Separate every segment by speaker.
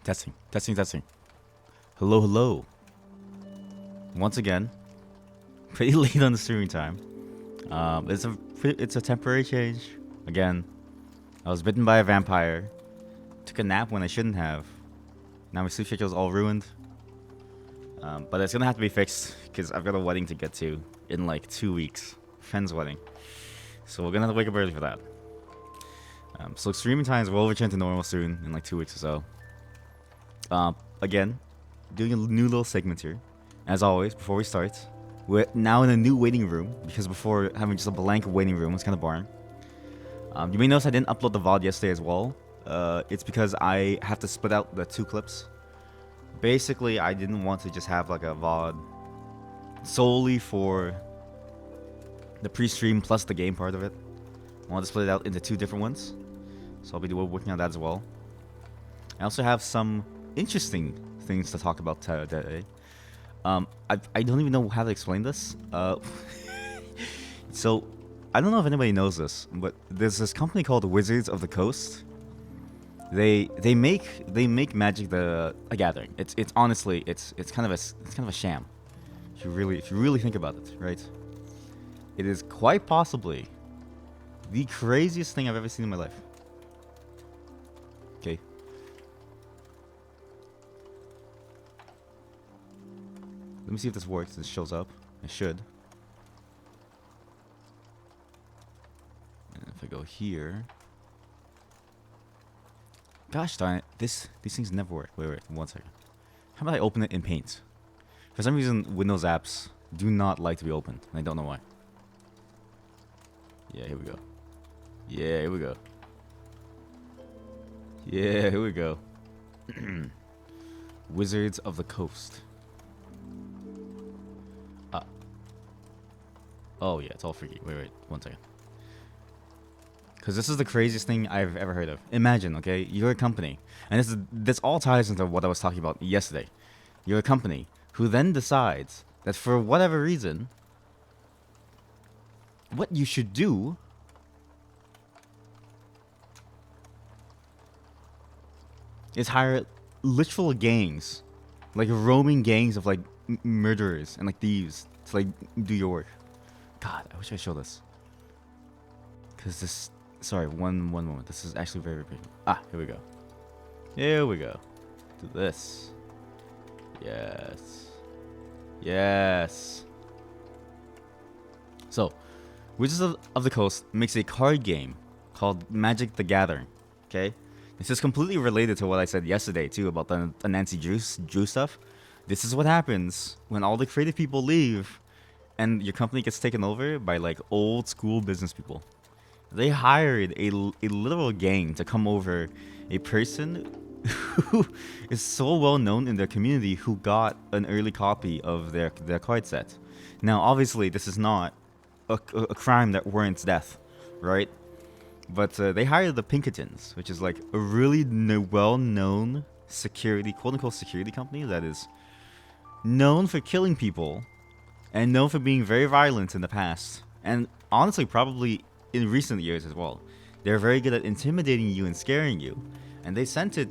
Speaker 1: Testing, testing, testing. Hello, hello. Once again, pretty late on the streaming time. It's a temporary change. Again, I was bitten by a vampire. Took a nap when I shouldn't have. Now my sleep schedule's all ruined. But it's gonna have to be fixed because I've got a wedding to get to in like 2 weeks. Friend's wedding. So we're gonna have to wake up early for that. So streaming times will return to normal soon in like 2 weeks or so. Again, doing a new little segment here. As always, before we start, we're now in a new waiting room because before having just a blank waiting room was kind of boring. You may notice I didn't upload the VOD yesterday as well. It's because I have to split out the 2 clips. Basically, I didn't want to just have like a VOD solely for the pre-stream plus the game part of it. I want to split it out into 2 different ones. So I'll be working on that as well. I also have some interesting things to talk about today. I don't even know how to explain this. So I don't know if anybody knows this, but there's this company called Wizards of the Coast. They make Magic the Gathering. It's honestly it's kind of a sham. If you really think about it, right? It is quite possibly the craziest thing I've ever seen in my life. Okay. Let me see if this works. This shows up. It should. And if I go here. Gosh darn it. These things never work. Wait, 1 second. How about I open it in Paint? For some reason, Windows apps do not like to be opened. And I don't know why. Yeah, here we go. Yeah, here we go. Yeah, here we go. Wizards of the Coast. Oh yeah, it's all freaky. Wait, 1 second. Because this is the craziest thing I've ever heard of. Imagine, okay, you're a company, and this all ties into what I was talking about yesterday. You're a company who then decides that for whatever reason, what you should do is hire literal gangs, like roaming gangs of like murderers and like thieves to like do your work. God, I wish I showed this. Cause this, sorry, one moment. This is actually very big. Here we go. Here we go. Do this. Yes. Yes. So, Wizards of the Coast makes a card game called Magic the Gathering. Okay? This is completely related to what I said yesterday too about the Nancy Drew stuff. This is what happens when all the creative people leave and your company gets taken over by like old school business people. They hired a literal gang to come over a person who is so well known in their community who got an early copy of their card set. Now, obviously, this is not a crime that warrants death, right? But they hired the Pinkertons, which is like a really well-known security, quote-unquote security company that is known for killing people and known for being very violent in the past. And honestly, probably in recent years as well. They're very good at intimidating you and scaring you. And they sent it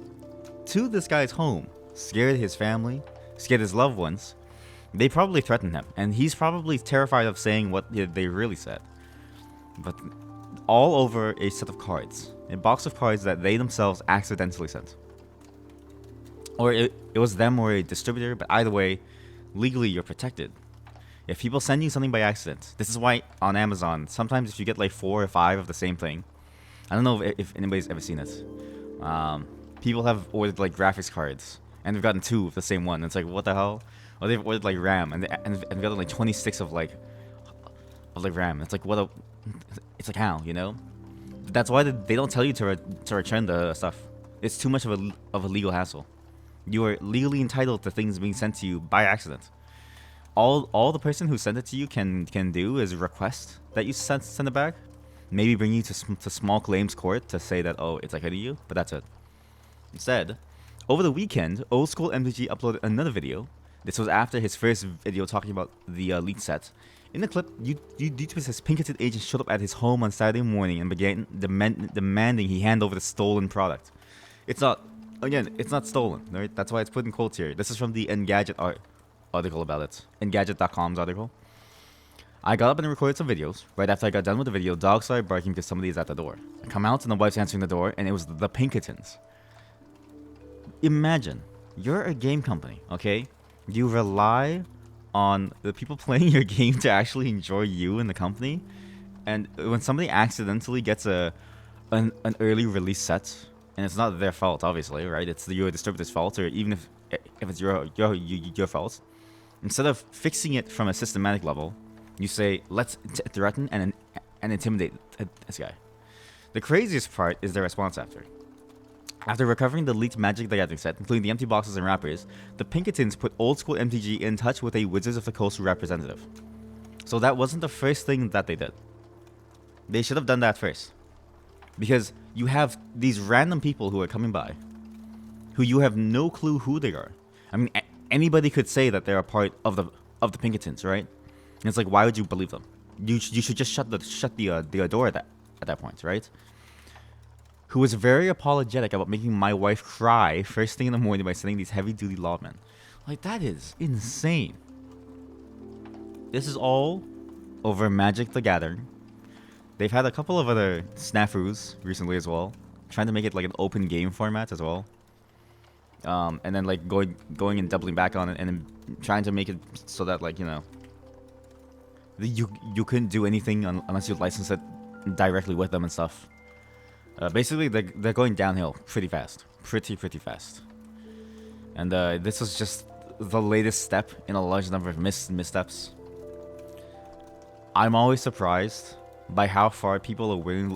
Speaker 1: to this guy's home, scared his family, scared his loved ones. They probably threatened him, and he's probably terrified of saying what they really said. But all over a set of cards, a box of cards that they themselves accidentally sent. Or it was them or a distributor, but either way, legally you're protected. If people send you something by accident, this is why on Amazon, sometimes if you get like 4 or 5 of the same thing, I don't know if anybody's ever seen it. People have ordered like graphics cards, and they've gotten 2 of the same one. And it's like, what the hell? Or they've ordered like RAM, and they've gotten like 26 of like RAM. It's like it's like how, you know? That's why they don't tell you to return the stuff. It's too much of a legal hassle. You are legally entitled to things being sent to you by accident. All the person who sent it to you can do is request that you send it back. Maybe bring you to small claims court to say that, oh, it's like hitting you, but that's it. Instead, over the weekend, Oldschoolmtg uploaded another video. This was after his first video talking about the leaked set. In the clip, YouTube says Pinkerton agents showed up at his home on Saturday morning and began demanding he hand over the stolen product. It's not again, it's not stolen, right? That's why it's put in quotes here. This is from the Engadget article about it. Engadget.com's article. I got up and recorded some videos. Right after I got done with the video, dogs started barking because somebody is at the door. I come out and the wife's answering the door, and it was the Pinkertons. Imagine, you're a game company, okay? You rely on the people playing your game to actually enjoy you and the company, and when somebody accidentally gets an early release set, and it's not their fault, obviously, right? It's your distributor's fault, or even if it's your fault. Instead of fixing it from a systematic level, you say, let's threaten and intimidate this guy. The craziest part is their response after. After recovering the leaked Magic the Gathering set, including the empty boxes and wrappers, the Pinkertons put Oldschoolmtg in touch with a Wizards of the Coast representative. So that wasn't the first thing that they did. They should have done that first. Because you have these random people who are coming by, who you have no clue who they are. I mean, anybody could say that they're a part of the Pinkertons, right? And it's like, why would you believe them? You should just shut the door at that point, right? Who was very apologetic about making my wife cry first thing in the morning by sending these heavy-duty lawmen. Like, that is insane. This is all over Magic the Gathering. They've had a couple of other snafus recently as well, trying to make it like an open game format as well. And then like going and doubling back on it, and then trying to make it so that, like, you know, you couldn't do anything unless you license it directly with them and stuff. Basically, they're going downhill pretty fast, pretty fast. And this was just the latest step in a large number of missteps. I'm always surprised by how far people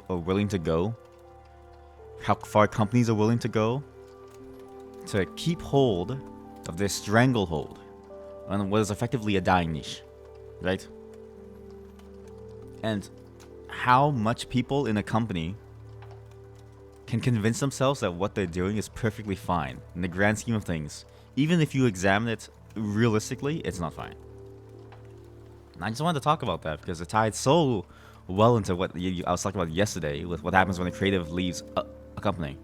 Speaker 1: are willing to go, how far companies are willing to go to keep hold of their stranglehold on what is effectively a dying niche, right? And how much people in a company can convince themselves that what they're doing is perfectly fine in the grand scheme of things. Even if you examine it realistically, it's not fine. And I just wanted to talk about that because it tied so well into what I was talking about yesterday with what happens when a creative leaves a company,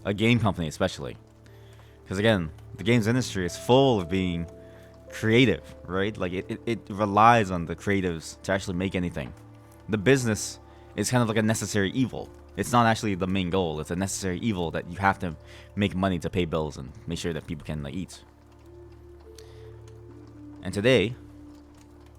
Speaker 1: a game company especially. Because again, the games industry is full of being creative, right? Like it relies on the creatives to actually make anything. The business is kind of like a necessary evil. It's not actually the main goal. It's a necessary evil that you have to make money to pay bills and make sure that people can, like, eat. And today,